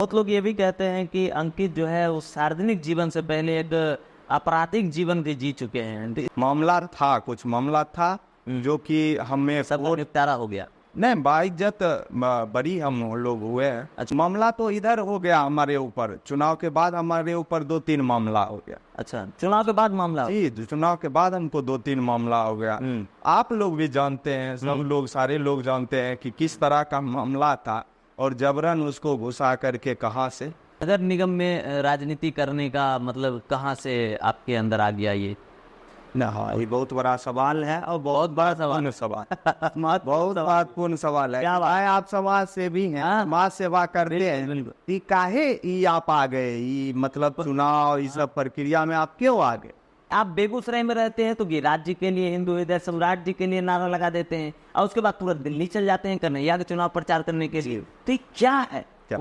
बहुत लोग ये भी कहते हैं कि अंकित जो है वो सार्वजनिक जीवन से पहले एक आपराधिक जीवन भी जी चुके हैं। मामला था, कुछ मामला था जो कि हमें सब कोर्ट निपटारा हो गया। नहीं, बाइज्जत बरी हम लोग हुए हैं। अच्छा। मामला तो इधर हो गया हमारे ऊपर, चुनाव के बाद हमारे ऊपर 2-3 मामला हो गया। अच्छा, चुनाव के बाद मामला हो- जी, चुनाव के बाद हमको 2-3 मामला हो गया। आप लोग भी जानते हैं, सब लोग, सारे लोग जानते हैं कि किस तरह का मामला था और जबरन उसको घुसा करके कहाँ से। नगर निगम में राजनीति करने का मतलब कहाँ से आपके अंदर आ गया ये? हाँ, ये बहुत बड़ा सवाल है और बहुत बड़ा सवाल सवाल बहुत महत्वपूर्ण सवाल है। क्या बात? भाई, आप समाज सेवी हैं, हाँ। समाज सेवा करते हैं, बिल्कुल। ई काहे ई आप आ गए, ई मतलब चुनाव इस सब प्रक्रिया में आप क्यों आ गए? आप बेगूसराय में रहते हैं तो गिरिराज जी के लिए, हिंदू हृदय सम्राट जी के लिए नारा लगा देते हैं और उसके बाद तुरंत दिल्ली चल जाते हैं कन्हैया के चुनाव प्रचार करने के लिए। तो ये क्या है? क्या?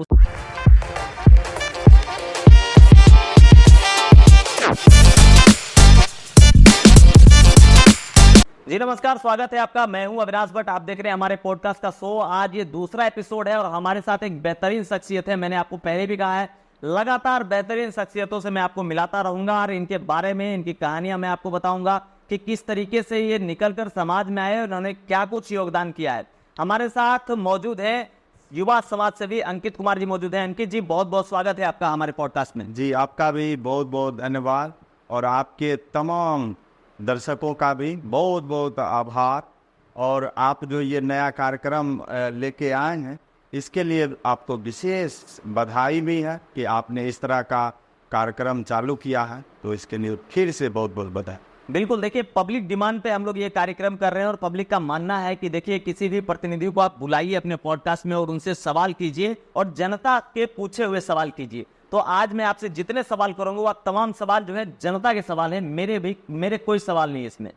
जी नमस्कार, स्वागत है आपका। मैं हूं अविनाश भट्ट। आप देख रहे हैं हमारे पॉडकास्ट का शो। आज ये दूसरा एपिसोड है और हमारे साथ एक बेहतरीन शख्सियत है। मैंने आपको पहले भी कहा है, लगातार बेहतरीन शख्सियतों से मैं आपको मिलाता रहूंगा और इनके बारे में, इनकी कहानियां मैं आपको बताऊंगा कि किस तरीके से ये निकलकर समाज में आए, उन्होंने क्या कुछ योगदान किया है। हमारे साथ मौजूद है युवा समाज सेवी अंकित कुमार जी मौजूद है। अंकित जी, बहुत बहुत स्वागत है आपका हमारे पॉडकास्ट में। जी, आपका भी बहुत बहुत धन्यवाद और आपके तमाम दर्शकों का भी बहुत बहुत आभार। और आप जो ये नया कार्यक्रम लेके आए हैं, इसके लिए आपको विशेष बधाई भी है कि आपने इस तरह का कार्यक्रम चालू किया है, तो इसके लिए फिर से बहुत बहुत बधाई। बिल्कुल, देखिए पब्लिक डिमांड पे हम लोग ये कार्यक्रम कर रहे हैं और पब्लिक का मानना है कि देखिए किसी भी प्रतिनिधि को आप बुलाइए अपने पॉडकास्ट में और उनसे सवाल कीजिए और जनता के पूछे हुए सवाल कीजिए। तो आज मैं आपसे जितने सवाल करूंगा वो तमाम सवाल जो है जनता के सवाल हैं, मेरे कोई सवाल नहीं है इसमें।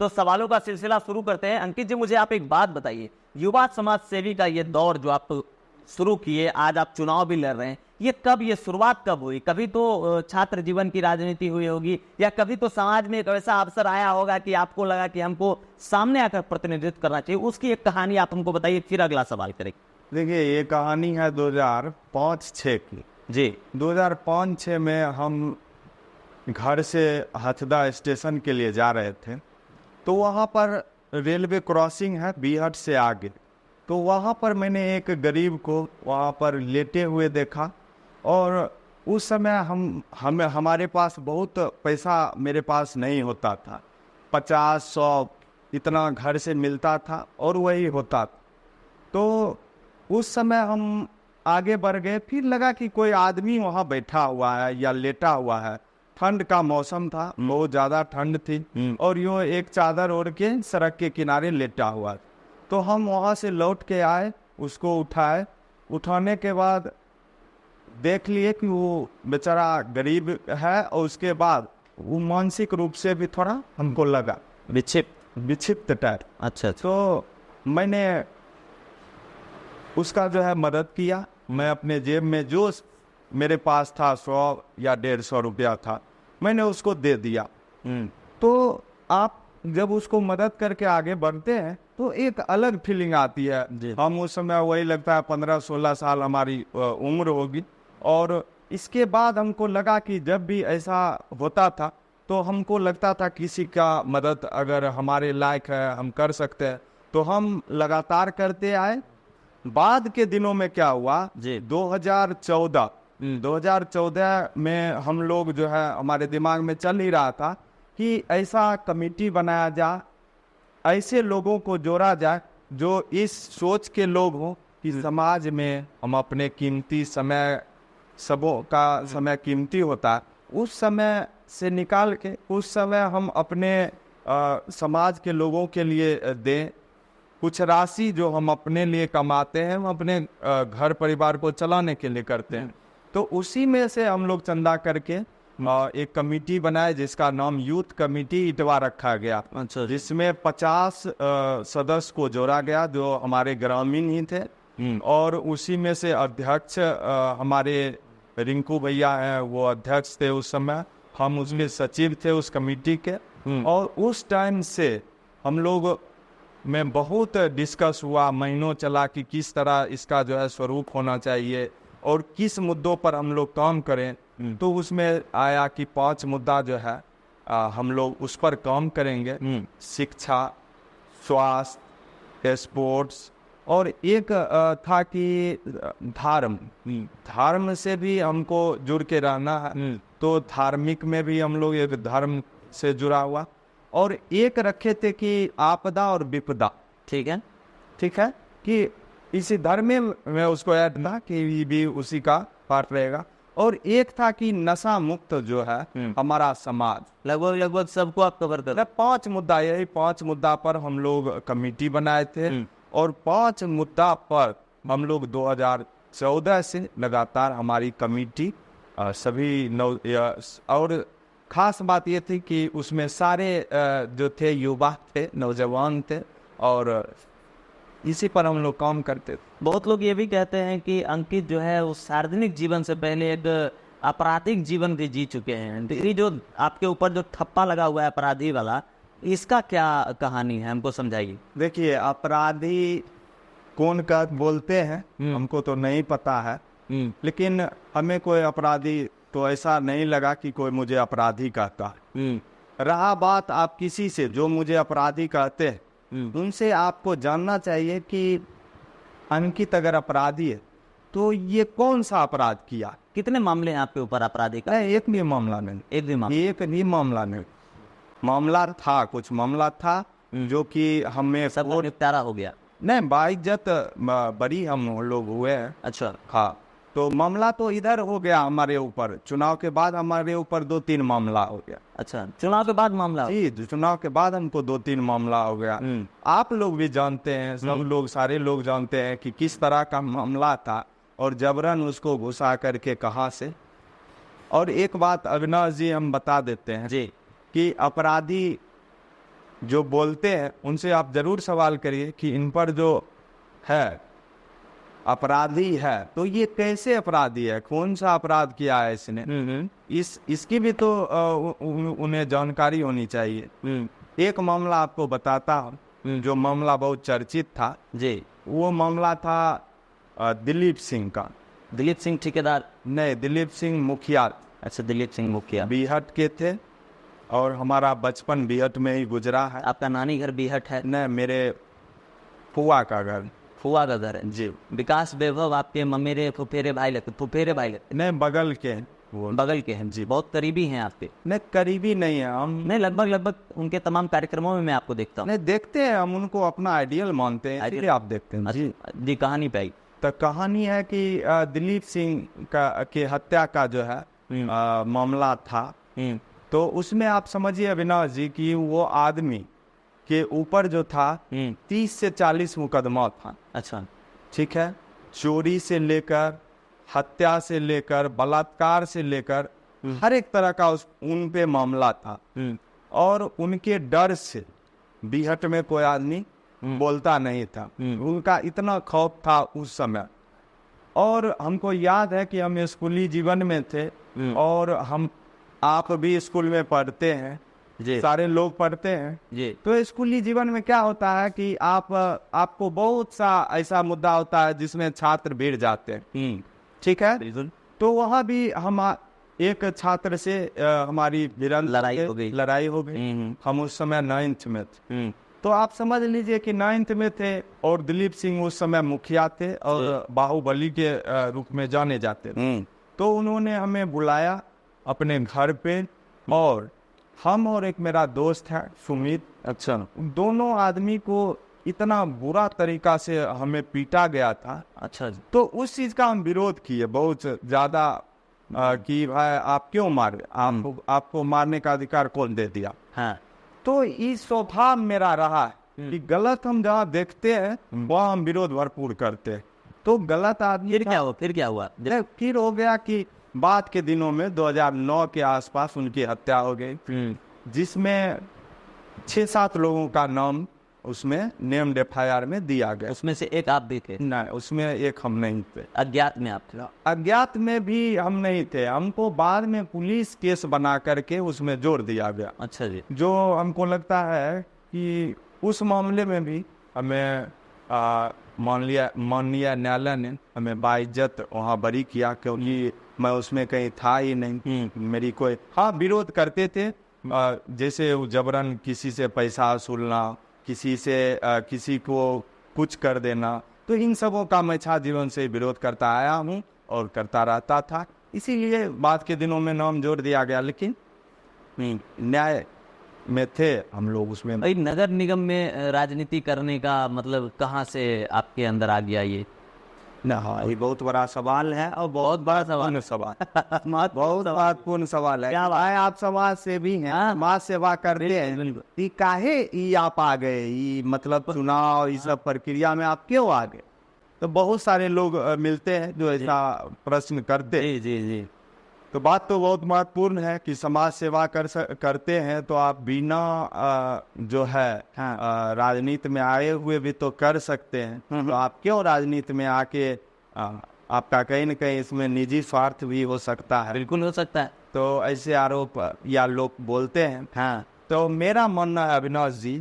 तो सवालों का सिलसिला शुरू करते हैं। अंकित जी, मुझे आप एक बात बताइए, युवा समाज सेवी का ये दौर जो आप शुरू किए, आज आप चुनाव भी लड़ रहे हैं, ये शुरुआत कब हुई? कभी तो छात्र जीवन की राजनीति हुई होगी या कभी तो समाज में एक ऐसा अवसर आया होगा कि आपको लगा कि हमको सामने आकर प्रतिनिधित्व करना चाहिए। उसकी एक कहानी आप हमको बताइए, फिर अगला सवाल करेंगे। देखिए, ये कहानी है 2005-06 की। जी। 2005-06 में हम घर से हथदा स्टेशन के लिए जा रहे थे, तो वहाँ पर रेलवे क्रॉसिंग है बीहट से आगे। तो वहाँ पर मैंने एक गरीब को वहाँ पर लेटे हुए देखा और उस समय हमारे पास बहुत पैसा मेरे पास नहीं होता था, 50-100 इतना घर से मिलता था और वही होता था। तो उस समय हम आगे बढ़ गए, फिर लगा कि कोई आदमी वहाँ बैठा हुआ है या लेटा हुआ है। ठंड का मौसम था, बहुत ज़्यादा ठंड थी और यूँ एक चादर ओढ़ के सड़क के किनारे लेटा हुआ। तो हम वहाँ से लौट के आए, उसको उठाए। उठाने के बाद देख लिए कि वो बेचारा गरीब है और उसके बाद वो मानसिक रूप से भी थोड़ा हमको लगा विक्षिप्त टाइप। अच्छा। तो मैंने उसका जो है मदद किया। मैं अपने जेब में जो मेरे पास था 100 या 150 रुपया था, मैंने उसको दे दिया। तो आप जब उसको मदद करके आगे बढ़ते हैं तो एक अलग फीलिंग आती है। हम उस समय वही लगता है 15-16 साल हमारी उम्र होगी। और इसके बाद हमको लगा कि जब भी ऐसा होता था तो हमको लगता था किसी का मदद अगर हमारे लायक है, हम कर सकते हैं, तो हम लगातार करते आए। बाद के दिनों में क्या हुआ, 2014 में हम लोग जो है, हमारे दिमाग में चल ही रहा था कि ऐसा कमेटी बनाया जाए, ऐसे लोगों को जोड़ा जाए जो इस सोच के लोग हों कि समाज में हम अपने कीमती समय, सबों का समय कीमती होता है, उस समय से निकाल के उस समय हम अपने समाज के लोगों के लिए दें। कुछ राशि जो हम अपने लिए कमाते हैं, हम अपने घर परिवार को चलाने के लिए करते हैं। तो उसी में से हम लोग चंदा करके एक कमेटी बनाए जिसका नाम यूथ कमेटी इटवा रखा गया। अच्छा। जिसमें 50 सदस्य को जोड़ा गया जो हमारे ग्रामीण ही थे। और उसी में से अध्यक्ष हमारे रिंकू भैया हैं, वो अध्यक्ष थे उस समय। हम उसके सचिव थे उस कमेटी के। और उस टाइम से हम लोग में बहुत डिस्कस हुआ, महीनों चला कि किस तरह इसका जो है स्वरूप होना चाहिए, और किस मुद्दों पर हम लोग काम करें, तो उसमें आया कि 5 मुद्दा जो है हम लोग उस पर काम करेंगे। शिक्षा, स्वास्थ्य, स्पोर्ट्स, और एक था कि धर्म से भी हमको जुड़ के रहना है, तो धार्मिक में भी हम लोग एक धर्म से जुड़ा हुआ, और एक रखे थे कि आपदा और विपदा। ठीक है। ठीक है, कि इसी धर्म में उसको ऐड था कि ये भी उसी का पार्ट रहेगा। और एक था कि नशा मुक्त जो है हमारा समाज, लगभग सबको आप कवर कर। 5 मुद्दा, यही 5 मुद्दा पर हम लोग कमेटी बनाए थे, और 5 मुद्दा पर हम लोग 2014 से लगातार हमारी कमेटी सभी और खास बात ये थी कि उसमें सारे जो थे युवा थे, नौजवान थे, और इसी पर हम लोग काम करते थे। बहुत लोग ये भी कहते हैं कि अंकित जो है वो सार्वजनिक जीवन से पहले एक आपराधिक जीवन भी जी चुके हैं। तो ये जो आपके ऊपर जो ठप्पा लगा हुआ है अपराधी वाला, इसका क्या कहानी है, हमको समझाइए। देखिए, अपराधी कौन का बोलते हैं हमको तो नहीं पता है, लेकिन हमें कोई अपराधी तो ऐसा नहीं लगा कि कोई मुझे अपराधी कहता है। रहा बात आप किसी से जो मुझे अपराधी कहते हैं, उनसे आपको जानना चाहिए कि अंकित अगर अपराधी है तो ये कौन सा अपराध किया। कितने मामले हैं आपके ऊपर अपराधी का? एक भी मामला नहीं, एक भी मामला? एक भी मामला नहीं। मामला था, कुछ मामला था जो कि हमें सब निपटारा हो गया? नहीं, बाइज्जत बरी हम लोग हुए हैं। अच्छा। हाँ, तो मामला तो इधर हो गया हमारे ऊपर, चुनाव के बाद हमारे ऊपर 2-3 मामला हो गया। अच्छा, चुनाव के बाद मामला? जी, चुनाव के बाद हमको 2-3 मामला हो गया। आप लोग भी जानते हैं, सब लोग, सारे लोग जानते हैं कि किस तरह का मामला था, और जबरन उसको घुसा करके कहाँ से। और एक बात अविनाश जी हम बता देते हैं जी कि अपराधी जो बोलते हैं उनसे आप जरूर सवाल करिए कि इन पर जो है अपराधी है तो ये कैसे अपराधी है, कौन सा अपराध किया है इसने। इसकी भी तो उन्हें जानकारी होनी चाहिए। एक मामला आपको बताता हूँ, जो मामला बहुत चर्चित था जी। वो मामला था दिलीप सिंह का। दिलीप सिंह ठेकेदार? नहीं, दिलीप सिंह मुखिया। अच्छा, दिलीप सिंह मुखिया बीहट के थे, और हमारा बचपन बीहट में ही गुजरा है। आपका नानी घर बीहट है? नहीं, मेरे फुआ का घर। फुआ का घर है जी। विकास वैभव आपके मेरे फुफेरे भाई लगते? नहीं, बगल के हैं वो। बगल के हैं जी, बहुत करीबी हैं आपके? नहीं, करीबी नहीं है हम। नहीं, लगभग उनके तमाम कार्यक्रमों में मैं आपको देखता हूँ। नहीं, देखते हैं, हम उनको अपना आइडियल मानते हैं, इसलिए आप देखते हैं। जी जी, कहानी पे आई। तो कहानी है कि दिलीप सिंह के हत्या का जो है मामला था, तो उसमें आप समझिए अविनाश जी कि वो आदमी के ऊपर जो था 30 से 40 मुकदमा था। अच्छा। ठीक है, चोरी से लेकर, हत्या से लेकर, बलात्कार से लेकर, हर एक तरह का उन पे मामला था। और उनके डर से बीहट में कोई आदमी बोलता नहीं था, उनका इतना खौफ था उस समय। और हमको याद है कि हम स्कूली जीवन में थे, और आप भी स्कूल में पढ़ते हैं जी, सारे लोग पढ़ते हैं जी। तो स्कूली जीवन में क्या होता है कि आपको बहुत सा ऐसा मुद्दा होता है जिसमें छात्र भिड़ जाते हैं। ठीक है, तो वहाँ भी हम एक छात्र से हमारी लड़ाई हो गई। हम उस समय 9th में थे, तो आप समझ लीजिए कि 9th में थे, और दिलीप सिंह उस समय मुखिया थे और बाहुबली के रूप में जाने जाते थे। तो उन्होंने हमें बुलाया अपने घर पे, और हम और एक मेरा दोस्त है सुमित, अच्छा, दोनों आदमी को इतना बुरा तरीका से हमें पीटा गया था। अच्छा, तो उस चीज का हम विरोध किए बहुत ज्यादा कि भाई आप क्यों मारे, आपको मारने का अधिकार कौन दे दिया। हाँ। तो इस स्वभाव मेरा रहा है कि गलत हम जहाँ देखते हैं वहाँ हम विरोध भरपूर करते हैं। तो गलत आदमी फिर क्या हुआ? फिर हो गया कि बाद के दिनों में 2009 के आसपास उनकी हत्या हो गई, जिसमें 6-7 लोगों का नाम उसमें नेम्ड FIR में दिया गया। उसमें से एक आप भी थे? नहीं, उसमें एक हम नहीं थे। अज्ञात में आप थे? अज्ञात में भी हम नहीं थे, हमको बाद में पुलिस केस बना करके उसमें जोड़ दिया गया। अच्छा जी। जो हमको लगता है कि उस मामले में भी हमें माननीय न्यायालय ने हमें बाइज्जत वहाँ बरी किया, क्योंकि मैं उसमें कहीं था ही नहीं। मेरी कोई हाँ विरोध करते थे, जैसे जबरन किसी से पैसा वसूलना, किसी को कुछ कर देना, तो इन सबों का मैं छात्र जीवन से विरोध करता आया हूँ और करता रहता था। इसीलिए बाद के दिनों में नाम जोड़ दिया गया, लेकिन न्याय में थे हम लोग उसमें। भाई नगर निगम में राजनीति करने का मतलब कहाँ से आपके अंदर आ गया ये? हाँ, ये बहुत बड़ा सवाल है और बहुत बड़ा सवाल बहुत महत्वपूर्ण सवाल है। क्या भाई आप समाज सेवी हैं, समाज सेवा करते हैं, ये काहे ये आप आ गए, ये मतलब चुनाव इस सब प्रक्रिया में आप क्यों आ गए? तो बहुत सारे लोग मिलते हैं जो ऐसा प्रश्न करते हैं। जी। तो बात तो बहुत महत्वपूर्ण है कि समाज सेवा करते हैं तो आप बिना जो है राजनीति में आए हुए भी तो कर सकते हैं। तो आप क्यों राजनीति में आके आपका कहीं न कहीं इसमें निजी स्वार्थ भी हो सकता है। बिल्कुल हो सकता है। तो ऐसे आरोप या लोग बोलते हैं। हाँ। तो मेरा मानना है अविनाश जी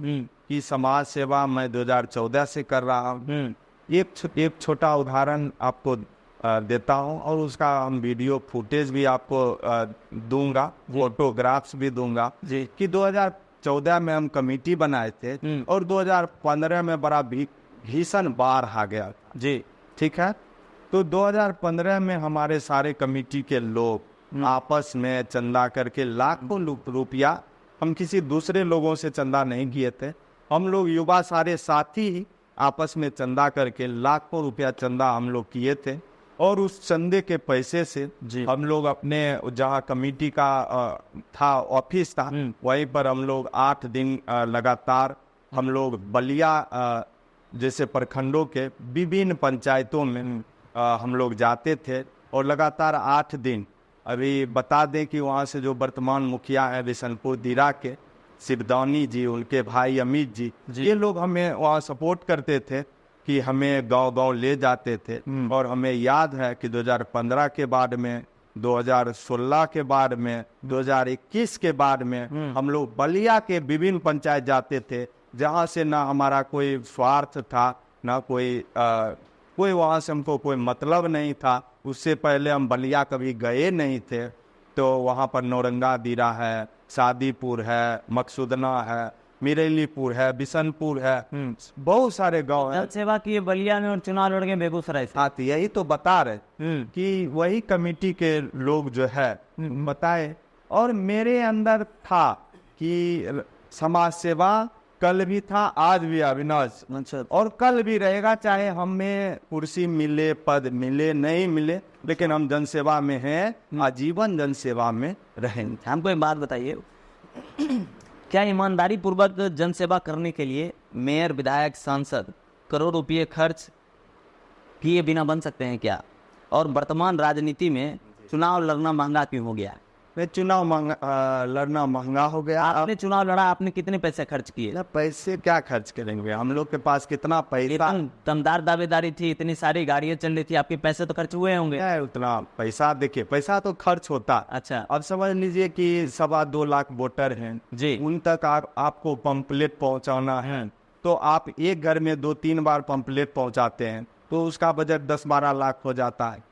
कि समाज सेवा मैं 2014 से कर रहा हूँ। एक छोटा उदाहरण आपको देता हूँ और उसका हम वीडियो फुटेज भी आपको दूंगा, फोटोग्राफ्स भी दूंगा जी। कि 2014 में हम कमेटी बनाए थे और 2015 में बड़ा भीषण बाढ़ आ गया जी। ठीक है। तो 2015 में हमारे सारे कमेटी के लोग आपस में चंदा करके लाखों रुपया, हम किसी दूसरे लोगों से चंदा नहीं किए थे, हम लोग युवा सारे साथी ही आपस में चंदा करके लाखों रुपया चंदा हम लोग किए थे। और उस चंदे के पैसे से हम लोग अपने जहाँ कमेटी का था ऑफिस था वहीं पर हम लोग 8 दिन लगातार हम लोग बलिया जैसे प्रखंडों के विभिन्न पंचायतों में हम लोग जाते थे और लगातार 8 दिन। अभी बता दें कि वहाँ से जो वर्तमान मुखिया है बिशनपुर दिरा के शिवदानी जी, उनके भाई अमित जी, ये लोग हमें वहाँ सपोर्ट करते थे कि हमें गांव-गांव ले जाते थे। और हमें याद है कि 2015 के बाद में, 2016 के बाद में, 2021 के बाद में हम लोग बलिया के विभिन्न पंचायत जाते थे, जहां से ना हमारा कोई स्वार्थ था, ना कोई वहां से हमको कोई मतलब नहीं था। उससे पहले हम बलिया कभी गए नहीं थे। तो वहां पर नौरंगा दिरा है, शादीपुर है, मकसूदना है, मिरेलीपुर है, बिशनपुर है, बहुत सारे गांव हैं। जन सेवा किए बलिया में और चुनाव लड़ गए बेगूसराय से। हाँ, यही तो बता रहे कि वही कमेटी के लोग जो है बताए। और मेरे अंदर था कि समाज सेवा कल भी था, आज भी अविनाश, और कल भी रहेगा, चाहे हमें कुर्सी मिले, पद मिले, नहीं मिले, लेकिन हम जनसेवा में हैं, आजीवन जनसेवा में रहेंगे। हमको एक बात बताइए, क्या ईमानदारी पूर्वक जनसेवा करने के लिए मेयर, विधायक, सांसद करोड़ रुपये खर्च किए बिना बन सकते हैं क्या? और वर्तमान राजनीति में चुनाव लड़ना महंगा क्यों हो गया? चुनाव लड़ना महंगा हो गया। आपने चुनाव लड़ा, आपने कितने पैसे खर्च किए? पैसे क्या खर्च करेंगे, हम लोग के पास कितना पैसा, दमदार दावेदारी थी, इतनी सारी गाड़ियां चल रही थी, आपके पैसे तो खर्च हुए होंगे। उतना पैसा, देखिए पैसा तो खर्च होता। अच्छा, अब समझ लीजिए कि 2.25 लाख वोटर हैं जी, उन तक आपको पंपलेट पहुंचाना है। तो आप एक घर में 2-3 बार पंपलेट पहुंचाते हैं तो उसका बजट 10-12 लाख हो जाता है।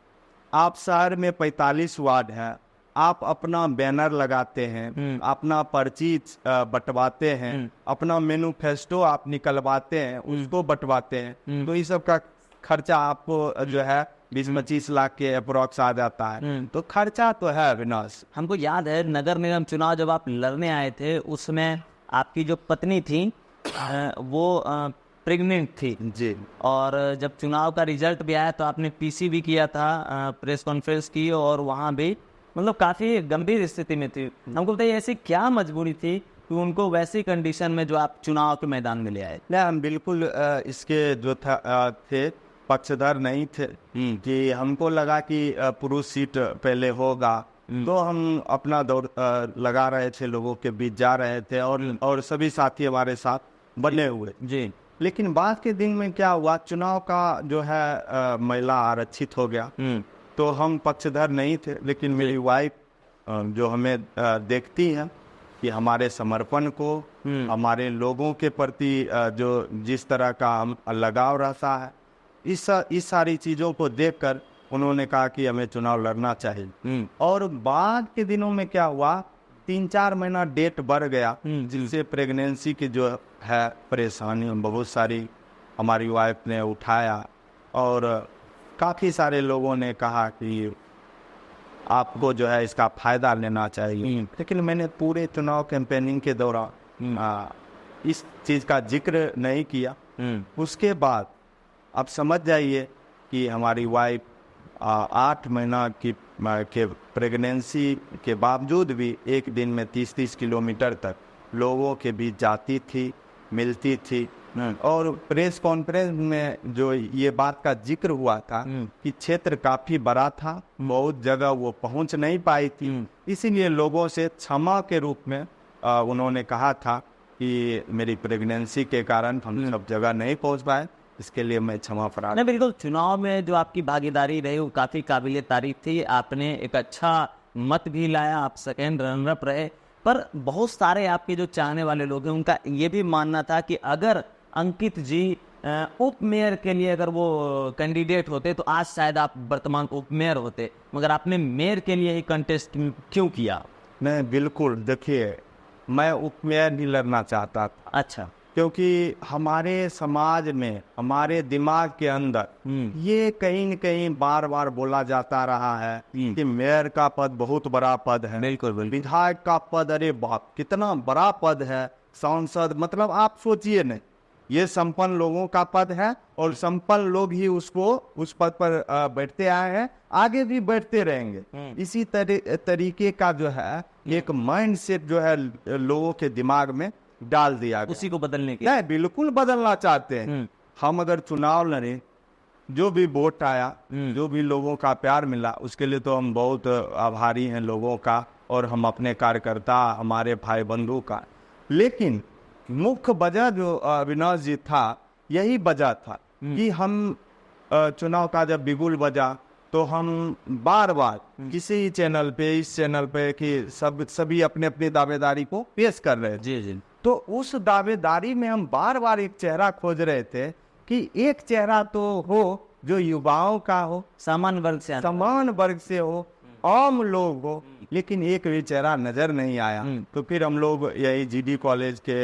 आप शहर में 45 वार्ड है, आप अपना बैनर लगाते हैं, अपना पर्ची बंटवाते हैं, अपना मैनिफेस्टो आप निकलवाते हैं, उसको बंटवाते हैं, तो इस सब का खर्चा आपको जो है 20-25 लाख के अप्रोक्स आ जाता है। तो खर्चा तो है विनाश। हमको याद है नगर निगम चुनाव जब आप लड़ने आए थे, उसमें आपकी जो पत्नी थी वो प्रेग्नेंट थी जी। और जब चुनाव का रिजल्ट भी आया तो आपने पीसी भी किया था, प्रेस कॉन्फ्रेंस की, और वहाँ भी मतलब काफ़ी गंभीर स्थिति में थी। हमको बताइए ऐसी क्या मजबूरी थी कि उनको वैसी कंडीशन में जो आप चुनाव के मैदान में ले आए? नहीं, हम बिल्कुल इसके जो थे पक्षधर नहीं थे कि हमको लगा कि पुरुष सीट पहले होगा, तो हम अपना दौड़ लगा रहे थे, लोगों के बीच जा रहे थे और सभी साथी हमारे साथ बने हुए जी। लेकिन बाद के दिन में क्या हुआ, चुनाव का जो है महिला आरक्षित हो गया। तो हम पक्षधर नहीं थे, लेकिन मेरी वाइफ जो हमें देखती हैं कि हमारे समर्पण को, हमारे लोगों के प्रति जो जिस तरह का हम लगाव रहता है, इस सारी चीज़ों को देखकर उन्होंने कहा कि हमें चुनाव लड़ना चाहिए। और बाद के दिनों में क्या हुआ, 3-4 महीना डेट बढ़ गया, जिनसे प्रेगनेंसी की जो है परेशानी बहुत सारी हमारी वाइफ ने उठाया, और काफ़ी सारे लोगों ने कहा कि आपको जो है इसका फ़ायदा लेना चाहिए। लेकिन मैंने पूरे चुनाव कैंपेनिंग के दौरान इस चीज़ का जिक्र नहीं किया। उसके बाद अब समझ जाइए कि हमारी वाइफ 8 महीना के प्रेगनेंसी के बावजूद भी एक दिन में 30-30 किलोमीटर तक लोगों के बीच जाती थी, मिलती थी। और प्रेस कॉन्फ्रेंस में जो ये बात का जिक्र हुआ था कि क्षेत्र काफ़ी बड़ा था, बहुत जगह वो पहुंच नहीं पाई थी, इसीलिए लोगों से क्षमा के रूप में उन्होंने कहा था कि मेरी प्रेगनेंसी के कारण हम सब जगह नहीं पहुंच पाए, इसके लिए मैं क्षमा प्रार्थना। नहीं, बिल्कुल चुनाव में जो आपकी भागीदारी रही वो काफ़ी काबिले तारीफ थी। आपने एक अच्छा मत भी लाया, आप सेकेंड रनर अप रहे। पर बहुत सारे आपके जो चाहने वाले लोग हैं उनका ये भी मानना था कि अगर अंकित जी उप मेयर के लिए अगर वो कैंडिडेट होते तो आज शायद आप वर्तमान उप मेयर होते, मगर आपने मेयर के लिए ही कंटेस्ट क्यों किया? नहीं, बिल्कुल, देखिए मैं उप मेयर नहीं लड़ना चाहता था। अच्छा। क्योंकि हमारे समाज में, हमारे दिमाग के अंदर ये कहीं न कहीं बार बार बोला जाता रहा है कि मेयर का पद बहुत बड़ा पद है, बिल्कुल बिल्कुल। विधायक का पद अरे बाप कितना बड़ा पद है, सांसद, मतलब आप सोचिए नहीं, ये संपन्न लोगों का पद है और संपन्न लोग ही उसको उस पद पर बैठते आए हैं, आगे भी बैठते रहेंगे। इसी तरीके का जो है एक माइंड सेट जो है लोगों के दिमाग में डाल दिया गया। उसी को बदलने के नहीं, बिल्कुल बदलना चाहते हैं। हम अगर चुनाव लड़े, जो भी वोट आया, जो भी लोगों का प्यार मिला, उसके लिए तो हम बहुत आभारी हैं लोगों का, और हम अपने कार्यकर्ता, हमारे भाई बंधु का। लेकिन मुख्य वजह जो अविनाश जी था, यही वजह था कि हम चुनाव का जब बिगुल बजा तो हम बार बार किसी चैनल पे, इस चैनल पे कि सभी अपने अपनी दावेदारी को पेश कर रहे थे। जी जी। तो उस दावेदारी में हम बार बार एक चेहरा खोज रहे थे कि एक चेहरा तो हो जो युवाओं का हो, सामान्य वर्ग से समान वर्ग से हो, आम लोग हो, लेकिन एक भी चेहरा नजर नहीं आया। तो फिर हम लोग यही जीडी कॉलेज के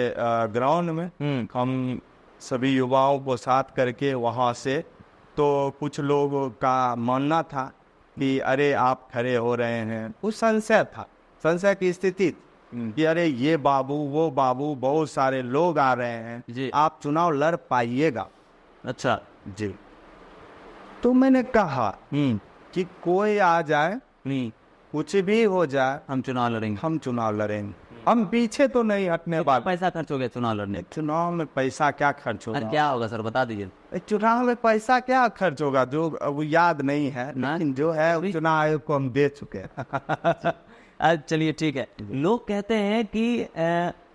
ग्राउंड में हम सभी युवाओं को साथ करके वहाँ से, तो कुछ लोगों का मानना था कि अरे आप खड़े हो रहे हैं, कुछ संशय था, संशय की स्थिति कि अरे ये बाबू वो बाबू बहुत सारे लोग आ रहे हैं जी, आप चुनाव लड़ पाइएगा। अच्छा जी। तो मैंने कहा कि कोई आ जाए, कुछ भी हो जाए, हम चुनाव लड़ेंगे, हम चुनाव लड़ेंगे, हम पीछे तो नहीं हटने वाले। पैसा खर्च हो गया चुनाव लड़ने? चुनाव में पैसा क्या खर्च होगा? क्या होगा सर, बता दीजिए। चुनाव में पैसा क्या खर्च होगा जो वो याद नहीं है, लेकिन जो है चुनाव आयोग को हम दे चुके हैं। चलिए ठीक है। लोग कहते हैं कि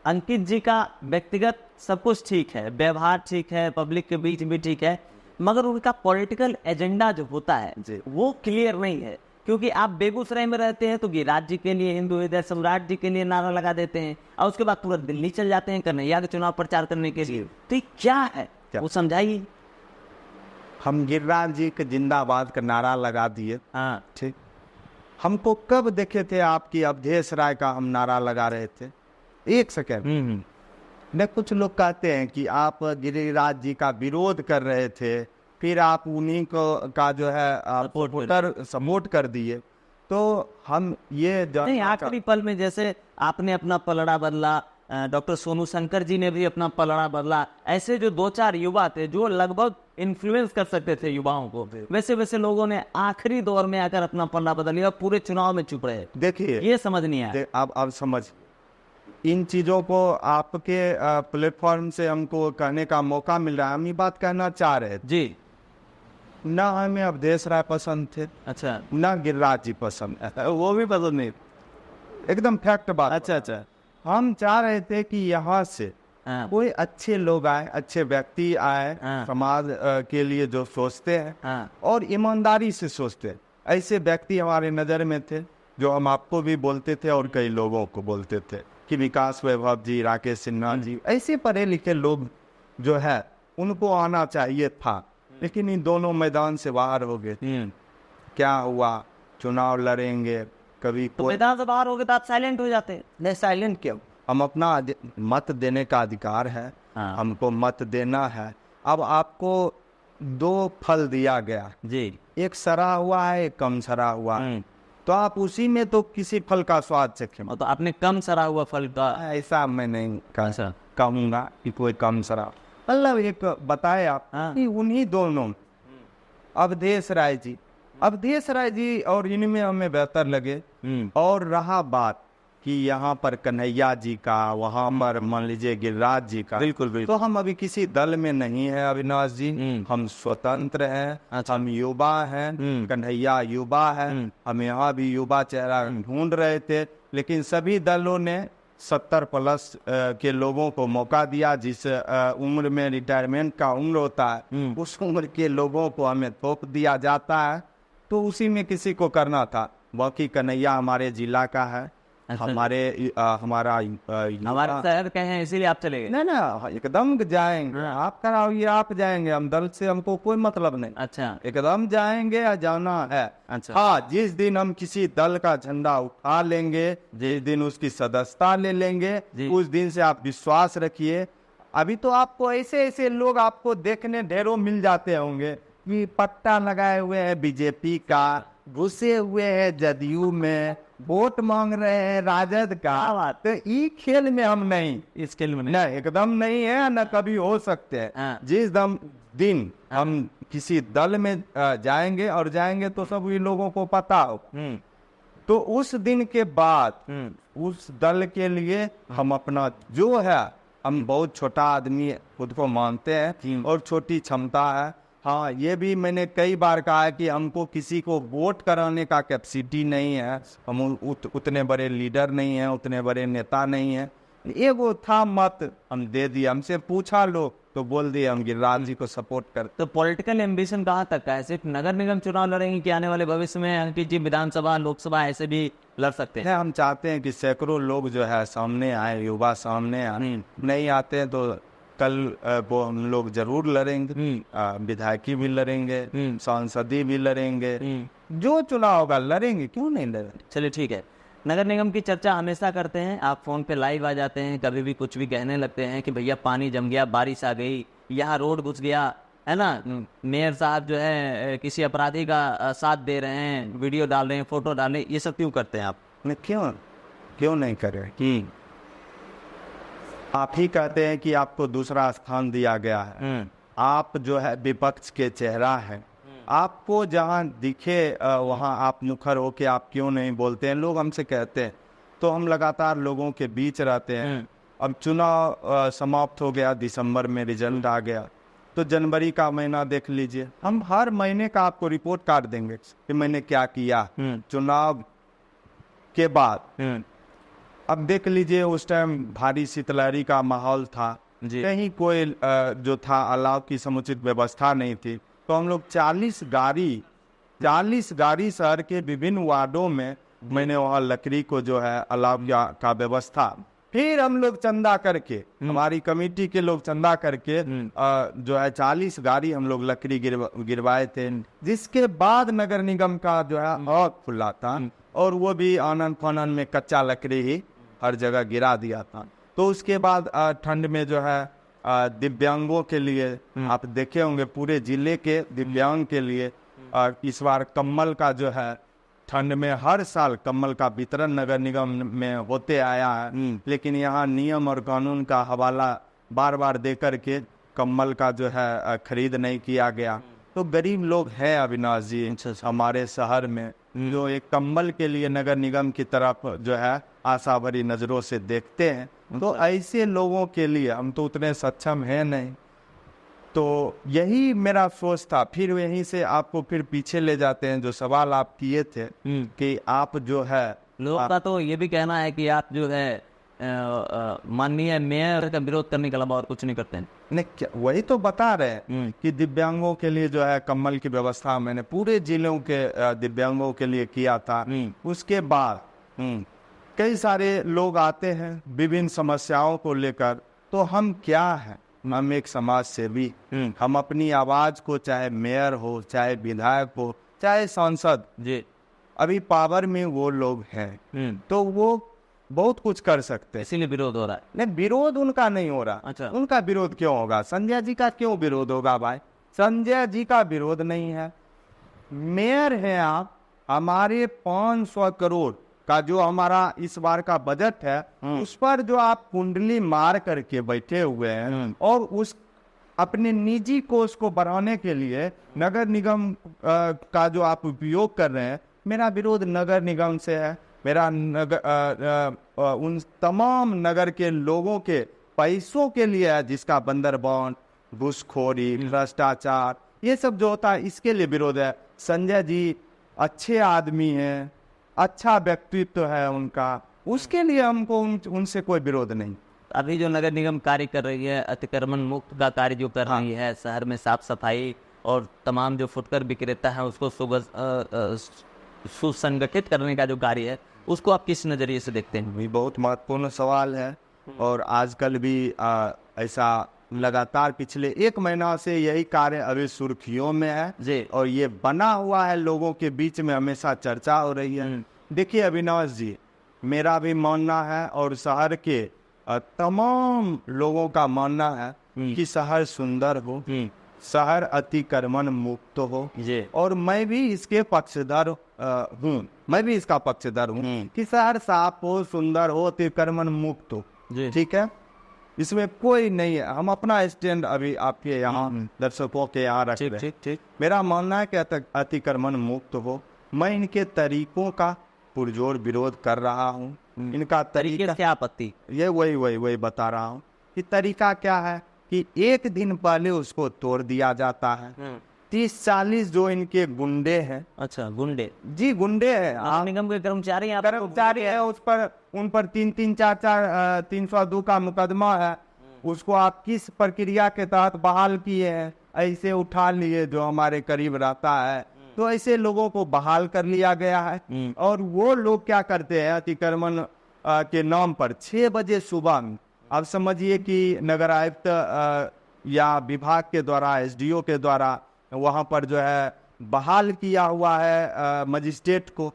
अंकित जी का व्यक्तिगत सब कुछ ठीक है, व्यवहार ठीक है, पब्लिक के बीच भी ठीक है, मगर उनका पॉलिटिकल एजेंडा जो होता है वो क्लियर नहीं है। क्योंकि आप बेगूसराय में रहते हैं तो गिरिराज जी के लिए, हिंदू हृदय सम्राट जी के लिए नारा लगा देते हैं, और उसके बाद पूरा दिल्ली चल जाते हैं कन्हैया के चुनाव प्रचार करने के लिए। तो ये क्या है, वो समझाइए। हम गिरिराज जी के जिंदाबाद का नारा लगा दिए, हाँ ठीक। हमको कब देखे थे आपकी अवधेश राय का हम नारा लगा रहे थे? एक सेकेंड। न कुछ लोग कहते हैं कि आप गिरिराज जी का विरोध कर रहे थे, फिर आप उन्हीं को का जो है वोटर सपोर्ट कर दिए। तो हम ये नहीं, आखिरी पल में जैसे आपने अपना पलड़ा बदला, डॉक्टर सोनू शंकर जी ने भी अपना पलड़ा बदला, ऐसे जो 2-4 युवा थे जो लगभग इन्फ्लुएंस कर सकते थे युवाओं को, वैसे वैसे लोगों ने आखिरी दौर में आकर अपना पलड़ा बदल लिया, पूरे चुनाव में चुप रहे। देखिए, ये समझ नहीं आया। अब समझ, इन चीज़ों को आपके प्लेटफॉर्म से हमको कहने का मौका मिल रहा है, हम ये बात कहना चाह रहे थे जी। ना हमें अवधेश राय पसंद थे, अच्छा, ना गिरिराज जी पसंद है, वो भी पसंद नहीं, एकदम फैक्ट बात। अच्छा अच्छा। हम चाह रहे थे कि यहाँ से कोई अच्छे लोग आए, अच्छे व्यक्ति आए, समाज के लिए जो सोचते हैं और ईमानदारी से सोचते हैं, ऐसे व्यक्ति हमारे नज़र में थे जो हम आपको भी बोलते थे और कई लोगों को बोलते थे। कि विकास वैभव जी, राकेश सिन्हा जी, ऐसे पढ़े लिखे लोग जो है उनको आना चाहिए था, लेकिन इन दोनों मैदान से बाहर हो गए। क्या हुआ, चुनाव लड़ेंगे, कभी तो मैदान से बाहर हो गए तो आप साइलेंट हो जाते। नहीं, साइलेंट क्यों? हम अपना मत देने का अधिकार है, हाँ। हमको मत देना है। अब आपको दो फल दिया गया जी। एक सड़ा हुआ है, एक कम सड़ा हुआ है, तो आप उसी में तो किसी फल का स्वाद चखें। तो आपने कम सड़ा हुआ फल का ऐसा मैं नहीं अच्छा। कहूँगा कि कोई कम सड़ा, मतलब एक बताए आप हाँ। कि उन्हीं दोनों अवधेश राय जी और इनमें हमें बेहतर लगे। और रहा बात कि यहाँ पर कन्हैया जी का, वहाँ पर मान लीजिए गिरिराज जी का, बिल्कुल तो हम अभी किसी दल में नहीं है अविनाश जी, हम स्वतंत्र हैं। अच्छा। हम युवा हैं, कन्हैया युवा है, हम यहाँ भी युवा चेहरा ढूंढ रहे थे, लेकिन सभी दलों ने 70 प्लस के लोगों को मौका दिया। जिस उम्र में रिटायरमेंट का उम्र होता है, उस उम्र के लोगों को हमें थोप दिया जाता है, तो उसी में किसी को करना था। बाकी कन्हैया हमारे जिला का है, हमारे हमारा शहर के हैं, इसीलिए आप चले गए। नहीं ना, एकदम जाएंगे। आप कराओगे, आप जाएंगे, हम दल से हमको कोई मतलब नहीं। अच्छा। एकदम जाएंगे या जाना है। अच्छा। हाँ, जिस दिन हम किसी दल का झंडा उठा लेंगे, जिस दिन उसकी सदस्यता ले लेंगे, उस दिन से आप विश्वास रखिए। अभी तो आपको ऐसे ऐसे लोग आपको देखने ढेरों मिल जाते होंगे कि पट्टा लगाए हुए हैं बीजेपी का, घुसे हुए हैं जदयू में, वोट मांग रहे हैं राजद का। तो ये खेल में हम नहीं, इस खेल में नहीं, एकदम नहीं है, न कभी हो सकते हैं। हाँ। जिस दिन हम किसी दल में जाएंगे और जाएंगे तो सब ये लोगों को पता हो, तो उस दिन के बाद उस दल के लिए हम अपना जो है, हम बहुत छोटा आदमी खुद को मानते हैं और छोटी क्षमता है। हाँ, ये भी मैंने कई बार कहा है कि हमको किसी को वोट कराने का कैपेसिटी नहीं है, हम उतने बड़े लीडर नहीं हैं, उतने बड़े नेता नहीं हैं। ये वो था मत, हम दे दिए। हमसे पूछा लोग तो बोल दिए हम गिरिराज जी को सपोर्ट करते। तो पॉलिटिकल एम्बिशन कहाँ तक का है? सिर्फ नगर निगम चुनाव लड़ेंगे कि आने वाले भविष्य में अंकित जी विधानसभा, लोकसभा ऐसे भी लड़ सकते हैं? हम चाहते हैं कि सैकड़ों लोग जो है सामने आए, युवा सामने आए। नहीं आते हैं तो कल वो हम लोग जरूर लड़ेंगे, विधायकी भी लड़ेंगे, सांसदी भी लड़ेंगे, जो चुनाव होगा लड़ेंगे, क्यों नहीं लड़ेंगे। चलिए ठीक है। नगर निगम की चर्चा हमेशा करते हैं, आप फोन पे लाइव आ जाते हैं, कभी भी कुछ भी कहने लगते हैं कि भैया पानी जम गया, बारिश आ गई, यहाँ रोड घुस गया है ना, मेयर साहब जो है किसी अपराधी का साथ दे रहे हैं, वीडियो डाल रहे हैं, फोटो डाल रहे हैं, ये सब क्यों करते हैं आप? क्यों नहीं कर रहे? आप ही कहते हैं कि आपको दूसरा स्थान दिया गया है, आप जो है विपक्ष के चेहरा है, आपको जहां दिखे वहां आप मुखर होके आप क्यों नहीं बोलते हैं? लोग हमसे कहते हैं, तो हम लगातार लोगों के बीच रहते हैं। अब चुनाव समाप्त हो गया, दिसंबर में रिजल्ट आ गया, तो जनवरी का महीना देख लीजिए, हम हर महीने का आपको रिपोर्ट कार्ड देंगे कि मैंने क्या किया चुनाव के बाद। अब देख लीजिए, उस टाइम भारी शीतलहरी का माहौल था, कहीं कोई जो था अलाव की समुचित व्यवस्था नहीं थी, तो हम लोग 40 गाड़ी शहर के विभिन्न वार्डों में मैंने वहाँ लकड़ी को जो है अलाव का व्यवस्था, फिर हम लोग चंदा करके, हमारी कमेटी के लोग चंदा करके जो है 40 गाड़ी हम लोग लकड़ी गिरवाए थे, जिसके बाद नगर निगम का जो है आग खुला था, और वो भी आनन फानन में कच्चा लकड़ी ही हर जगह गिरा दिया था। तो उसके बाद ठंड में जो है दिव्यांगों के लिए, आप देखे होंगे पूरे जिले के दिव्यांग के लिए इस बार कम्बल का जो है, ठंड में हर साल कम्बल का वितरण नगर निगम में होते आया है, लेकिन यहाँ नियम और कानून का हवाला बार बार दे करके कम्बल का जो है खरीद नहीं किया गया। तो गरीब लोग हैं अविनाश जी हमारे शहर में, जो एक कम्बल के लिए नगर निगम की तरफ जो है आशा भरी नजरों से देखते हैं। तो ऐसे लोगों के लिए हम तो उतने सक्षम हैं नहीं, तो यही मेरा सोच था। फिर यहीं से आपको फिर पीछे ले जाते हैं, जो सवाल आप किए थे कि आप जो है, लोगों का तो ये भी कहना है कि आप जो है माननीय मेयर का विरोध करने के अलावा और कुछ नहीं करते हैं। नहीं, क्या वही तो बता रहे हैं कि दिव्यांगों के लिए जो है कम्बल की व्यवस्था मैंने पूरे जिलों के दिव्यांगों के लिए किया था। उसके बाद कई सारे लोग आते हैं विभिन्न समस्याओं को लेकर, तो हम क्या हैं? हम एक समाज सेवी। हम अपनी आवाज को, चाहे मेयर हो, चाहे विधायक हो, चाहे सांसद, जी अभी पावर में वो लोग हैं, तो वो बहुत कुछ कर सकते हैं। इसीलिए विरोध हो रहा है। नहीं, विरोध उनका नहीं हो रहा। अच्छा। उनका विरोध क्यों होगा? संजय जी का क्यों विरोध होगा भाई? संजय जी का विरोध नहीं है। मेयर हैं आप, हमारे 500 करोड़ का जो हमारा इस बार का बजट है, उस पर जो आप कुंडली मार करके बैठे हुए हैं, और उस अपने निजी कोष को बढ़ाने के लिए नगर निगम का जो आप उपयोग कर रहे हैं, मेरा विरोध नगर निगम से है। मेरा उन तमाम नगर के लोगों के पैसों के लिए है, जिसका बंदरबांट, घूसखोरी, भ्रष्टाचार, ये सब जो होता है, इसके लिए विरोध है। संजय जी अच्छे आदमी हैं, अच्छा व्यक्तित्व है उनका, उसके लिए हमको उनसे कोई विरोध नहीं। अभी जो नगर निगम कार्य कर रही है, अतिक्रमण मुक्त का कार्य जो कर रही है, शहर में साफ सफाई और तमाम जो फुटकर विक्रेता है उसको सुसंगठित करने का जो कार्य है, उसको आप किस नजरिए से देखते हैं? भी बहुत महत्वपूर्ण सवाल है, और आजकल भी ऐसा लगातार पिछले 1 महीना से यही कार्य अभी सुर्खियों में है जी। और ये बना हुआ है, लोगों के बीच में हमेशा चर्चा हो रही है। देखिए अविनाश जी, मेरा भी मानना है और शहर के तमाम लोगों का मानना है कि शहर सुंदर हो, शहर अतिक्रमण मुक्त हो, जी। और मैं भी इसके पक्षधर हूँ। मैं भी इसका पक्षधर हूँ कि शहर साफ हो, सुंदर हो, अतिक्रमण मुक्त हो। जी। ठीक है, इसमें कोई नहीं है। हम अपना स्टैंड अभी आपके यहाँ दर्शकों के यहाँ रख रहे हैं। ठीक। मेरा मानना है कि अतिक्रमण मुक्त हो। मैं इनके तरीकों का पुरजोर विरोध कर रहा हूँ। इनका तरीके से आपत्ति? ये वही बता रहा हूँ कि तरीका क्या है कि एक दिन पहले उसको तोड़ दिया जाता है। 30-40 जो इनके गुंडे हैं। अच्छा, गुंडे? जी, गुंडे हैं। नगर निगम के कर्मचारी हैं? कर्मचारी है, उन पर 3-3, 4-4 302 का मुकदमा है। उसको आप किस प्रक्रिया के तहत बहाल किए हैं? ऐसे उठा लिए जो हमारे करीब रहता है, तो ऐसे लोगों को बहाल कर लिया गया है। और वो लोग क्या करते हैं, अतिक्रमण के नाम पर 6 बजे सुबह में, आप समझिए कि नगर आयुक्त या विभाग के द्वारा, एसडीओ के द्वारा वहाँ पर जो है बहाल किया हुआ है मजिस्ट्रेट को।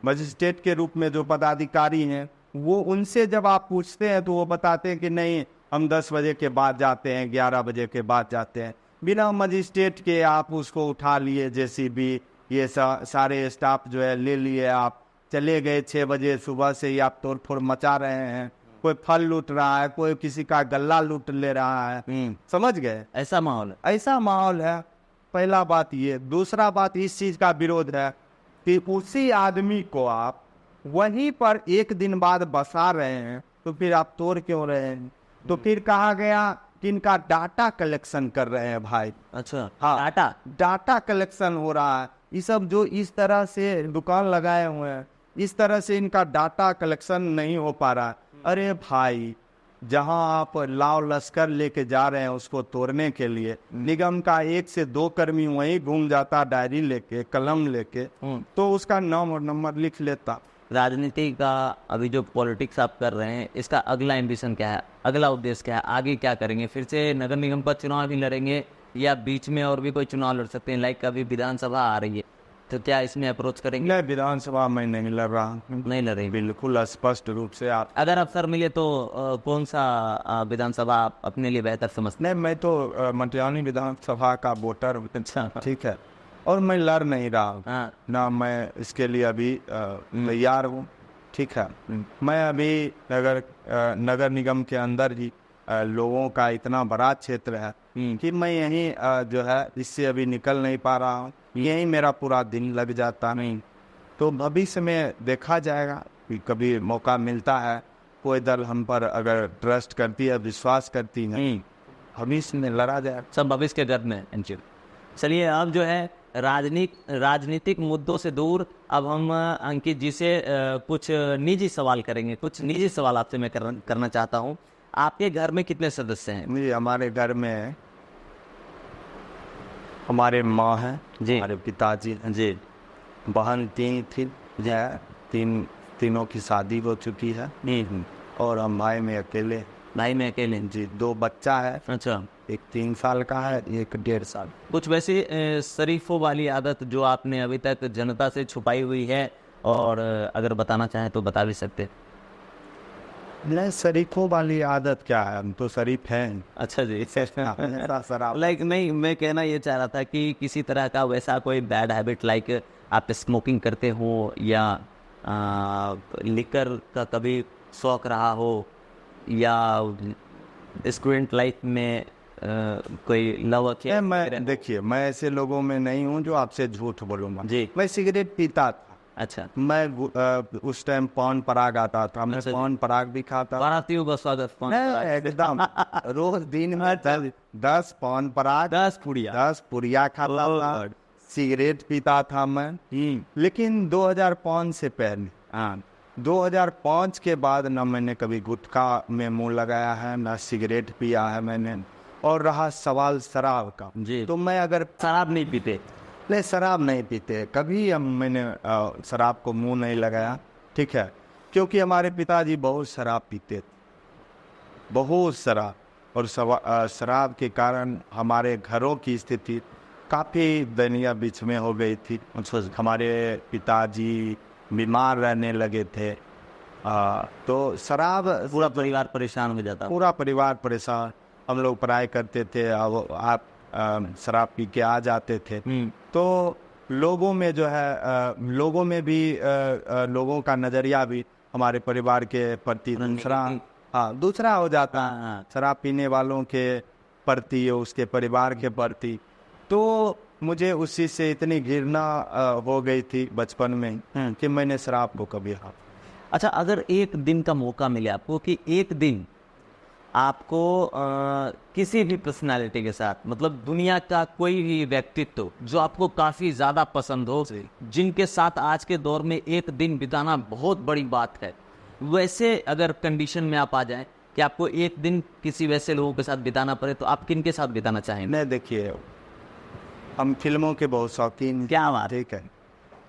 मजिस्ट्रेट के रूप में जो पदाधिकारी हैं, वो उनसे जब आप पूछते हैं तो वो बताते हैं कि नहीं, हम 10 बजे के बाद जाते हैं, 11 बजे के बाद जाते हैं। बिना मजिस्ट्रेट के आप उसको उठा लिए, जेसीबी, ये सारे स्टाफ जो है ले लिए, आप चले गए। 6 बजे सुबह से ही आप तोड़फोड़ मचा रहे हैं। कोई फल लूट रहा है, कोई किसी का गल्ला लूट ले रहा है। समझ गए? ऐसा माहौल है। ऐसा माहौल है। पहला बात ये। दूसरा बात इस चीज का विरोध है कि उसी आदमी को आप वहीं पर एक दिन बाद बसा रहे हैं, तो फिर आप तोड़ क्यों रहे हैं? तो फिर कहा गया कि इनका डाटा कलेक्शन कर रहे हैं भाई। अच्छा, हाँ, डाटा कलेक्शन हो रहा है। ये सब जो इस तरह से दुकान लगाए हुए हैं, इस तरह से इनका डाटा कलेक्शन नहीं हो पा रहा है। अरे भाई, जहां आप लाव लश्कर लेके जा रहे हैं उसको तोड़ने के लिए, निगम का 1 से 2 कर्मी वहीं घूम जाता, डायरी लेके, कलम लेके, तो उसका नाम और नंबर लिख लेता। राजनीति का अभी जो पॉलिटिक्स आप कर रहे हैं, इसका अगला एम्बिशन क्या है, अगला उद्देश्य क्या है, आगे क्या करेंगे? फिर से नगर निगम का चुनाव भी लड़ेंगे या बीच में और भी कोई चुनाव लड़ सकते हैं? लाइक अभी विधानसभा आ रही है, तो क्या इसमें अप्रोच करेंगे? नहीं, विधानसभा में नहीं लड़ रहा। नहीं लड़ रही? बिल्कुल स्पष्ट रूप से। आप अगर अवसर मिले तो कौन सा विधानसभा आप अपने लिए बेहतर समझते हैं? नहीं, मैं तो मंटियानी विधानसभा का वोटर हूँ। अच्छा, ठीक है, और मैं लड़ नहीं रहा हूँ। हाँ। ना मैं इसके लिए अभी तैयार हूँ। ठीक है, मैं अभी नगर निगम के अंदर ही लोगों का इतना बड़ा क्षेत्र है कि मैं यहीं जो है इससे अभी निकल नहीं पा रहा हूँ। यहीं मेरा पूरा दिन लग जाता नहीं। तो भविष्य में देखा जाएगा कि कभी मौका मिलता है, कोई दल हम पर अगर ट्रस्ट करती है, विश्वास करती है, भविष्य में लड़ा जाए। सब भविष्य के गर्भ में। चलिए, अब जो है राजनीतिक मुद्दों से दूर अब हम अंकित जी से कुछ निजी सवाल करेंगे। कुछ निजी सवाल आपसे मैं करना चाहता हूँ। आपके घर में कितने सदस्य हैं? जी, हमारे घर में हमारे माँ है जी, हमारे पिताजी हैं जी, बहन 3 थी, 3 तीनों की शादी हो चुकी है और हम भाई में अकेले। भाई में अकेले। जी, 2 बच्चा है, अच्छा, एक 3 साल का है, एक 1.5 साल। कुछ वैसे शरीफों वाली आदत जो आपने अभी तक जनता से छुपाई हुई है और अगर बताना चाहें तो बता भी सकते हैं। नहीं, शरीफों वाली आदत क्या है, हम तो शरीफ हैं। अच्छा जी। हमेशा शराब। लाइक नहीं, मैं कहना ये चाह रहा था कि किसी तरह का वैसा कोई बैड हैबिट लाइक आप स्मोकिंग करते हो या लिकर का कभी शौक रहा हो या स्टूडेंट लाइफ में कोई लव अफेयर। मैं देखिए, मैं ऐसे लोगों में नहीं हूँ जो आपसे झूठ बोलूँगा। जी। मैं सिगरेट पीता था। अच्छा, मैं उस टाइम पान पराग आता था, मैं अच्छा जी। पान पराग भी खाता। भारतीयों का स्वागत नहीं, एकदम रोज दिन में 10 पान पराग, 10 पुड़िया। 10 पुड़िया खाता Oh था, God। सिगरेट पीता था मैं। लेकिन 2005 से पहले, हाँ 2005 के बाद ना मैंने कभी गुटखा में मुंह लगाया है, ना सिगरेट पिया है मैंने। और रहा सवाल शराब का, जी। तो मैं अगर शराब नहीं पीते। नहीं, शराब नहीं पीते कभी मैंने शराब को मुंह नहीं लगाया, ठीक है, क्योंकि हमारे पिताजी बहुत शराब पीते थे, बहुत शराब। और शराब के कारण हमारे घरों की स्थिति काफ़ी दयनीय बीच में हो गई थी। हमारे पिताजी बीमार रहने लगे थे, तो शराब, पूरा परिवार परेशान हो जाता। पूरा परिवार परेशान। हम लोग पढ़ाई करते थे, अब आप शराब पी के आ जाते थे, तो लोगों में जो है लोगों में भी लोगों का नज़रिया भी हमारे परिवार के प्रति दूसरा हो जाता है, शराब पीने वालों के प्रति, उसके परिवार के प्रति। तो मुझे उसी से इतनी घृणा हो गई थी बचपन में कि मैंने शराब को कभी अच्छा, अगर एक दिन का मौका मिले आपको कि एक दिन आपको किसी भी पर्सनालिटी के साथ, मतलब दुनिया का कोई भी व्यक्तित्व जो आपको काफ़ी ज़्यादा पसंद हो, जिनके साथ आज के दौर में एक दिन बिताना बहुत बड़ी बात है, वैसे अगर कंडीशन में आप आ जाएं कि आपको एक दिन किसी वैसे लोगों के साथ बिताना पड़े, तो आप किन के साथ बिताना चाहेंगे? नहीं, देखिए, हम फिल्मों के बहुत शौकीन। क्या बात। ठीक है,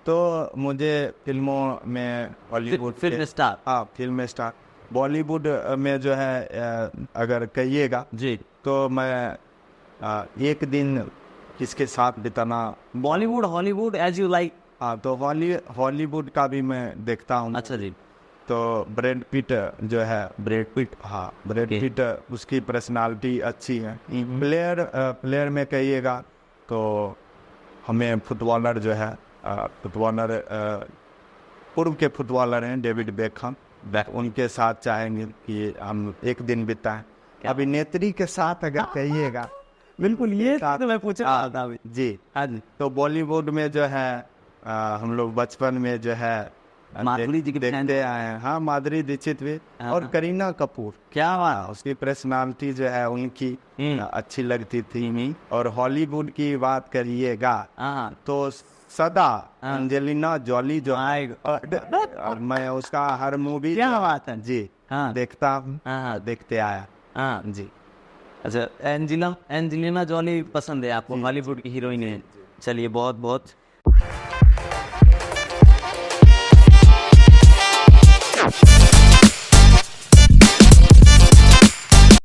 तो मुझे फिल्मों में हॉलीवुड फिल्म स्टार। हाँ, फिल्म स्टार। बॉलीवुड में जो है अगर कहिएगा जी, तो मैं एक दिन किसके साथ बिताना। Bollywood, Hollywood, as you like. हाँ, तो हॉलीवुड का भी मैं देखता हूँ। अच्छा जी। तो ब्रैड पिट जो है, ब्रैड पिट। हाँ, ब्रैड पिट, उसकी पर्सनालिटी अच्छी है। प्लेयर में कहिएगा तो हमें फुटबॉलर जो है, फुटबॉलर पूर्व के फुटबॉलर हैं डेविड बेकहम, उनके साथ चाहेंगे कि हम एक दिन बिताएं। अभिनेत्री के साथ अगर कहिएगा, बिल्कुल, ये तो मैं पूछ रहा था अभी। जी, हाँ जी। तो बॉलीवुड में जो है हम लोग बचपन में जो है माधुरी जी की देखते आए हैं। हाँ, माधुरी दीक्षित भी और करीना कपूर। क्या बात। उसकी पर्सनालिटी जो है उनकी अच्छी लगती थी। और हॉलीवुड की बात करिएगा तो सदा एंजेलिना जॉली जो और मैं उसका हर मूवी, क्या बात है जी, देखता हूँ, देखते आया। हाँ जी। अच्छा, एंजेलिना जॉली पसंद है आपको, हॉलीवुड की हीरोइन है। चलिए, बहुत बहुत